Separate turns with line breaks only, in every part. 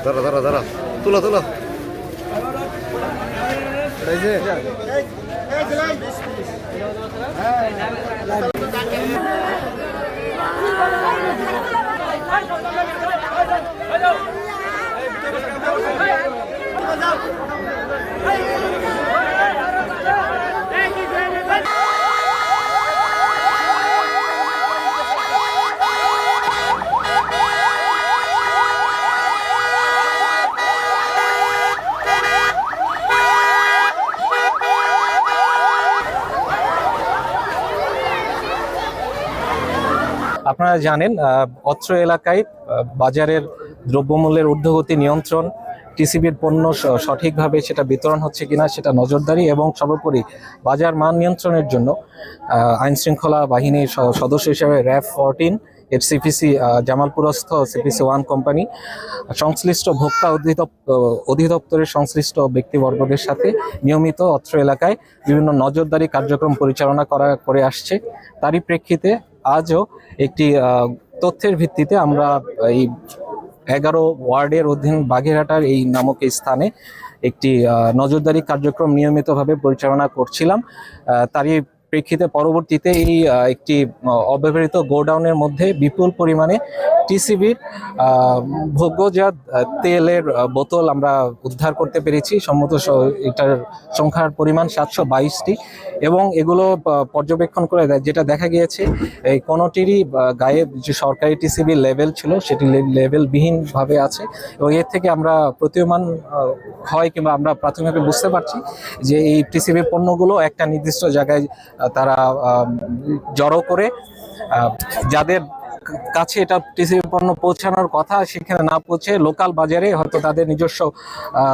ধরো ধরো ধরো, তুলো তুলো।
আপনারা জানেন অত্র এলাকায় বাজারের দ্রব্যমূল্যের ঊর্ধ্বগতি নিয়ন্ত্রণ, টিসিবির পণ্য সঠিকভাবে সেটা বিতরণ হচ্ছে কিনা সেটা নজরদারি এবং সর্বোপরি বাজার মান নিয়ন্ত্রণের জন্য আইনশৃঙ্খলা বাহিনীর সদস্য হিসেবে র্যাব 14, এফসিপিসি জামালপুরস্থ সিপিসি 1 কোম্পানি সংশ্লিষ্ট ভোক্তা অধিদপ্তরের সংশ্লিষ্ট ব্যক্তিবর্গদের সাথে নিয়মিত অত্র এলাকায় বিভিন্ন নজরদারি কার্যক্রম পরিচালনা করে আসছে। তারই প্রেক্ষিতে আজও একটি তথ্যের ভিত্তিতে আমরা এই 11 ওয়ার্ডের অধীন বাগেরহাটার এই নামক স্থানে একটি নজরদারি কার্যক্রম নিয়মিতভাবে পরিচালনা করছিলাম। তারই প্রেক্ষিতে পরবর্তীতে এই একটি অব্যবহৃত গোডাউনের মধ্যে বিপুল পরিমাণে টিসিবির ভোগ্যজাত তেলের বোতল আমরা উদ্ধার করতে পেরেছি। সম্মত এটার সংখ্যার পরিমাণ 722টি এবং এগুলো পর্যবেক্ষণ করে যেটা দেখা গিয়েছে এই কোনোটিরই গায়ে যে সরকারি টিসিবি লেভেল ছিল সেটি লেভেলবিহীনভাবে আছে এবং এর থেকে আমরা প্রতীয়মান হয় কিংবা আমরা প্রাথমিকভাবে বুঝতে পারছি যে এই টিসিবি পণ্যগুলো একটা নির্দিষ্ট জায়গায় তারা জড়ো করে যাদের কাছে এটা টিসিবি পণ্য পৌঁছানোর কথা সেখানে না পৌঁছে লোকাল বাজারে হয়তো তাদের নিজস্ব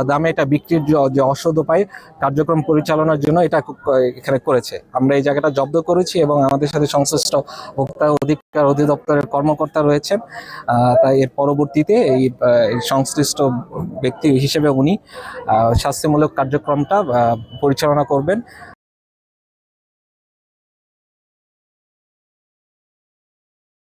দামে এটা বিক্রির যে অসৎ উপায় কার্যক্রম পরিচালনার জন্য এটা এখানে করেছে। আমরা এই জায়গাটা জব্দ করেছি এবং আমাদের সাথে সংশ্লিষ্ট ভোক্তা অধিকার অধিদপ্তরের কর্মকর্তা রয়েছেন। তাই এর পরবর্তীতে এই সংশ্লিষ্ট ব্যক্তি হিসেবে উনি শাস্তিমূলক কার্যক্রমটা পরিচালনা করবেন।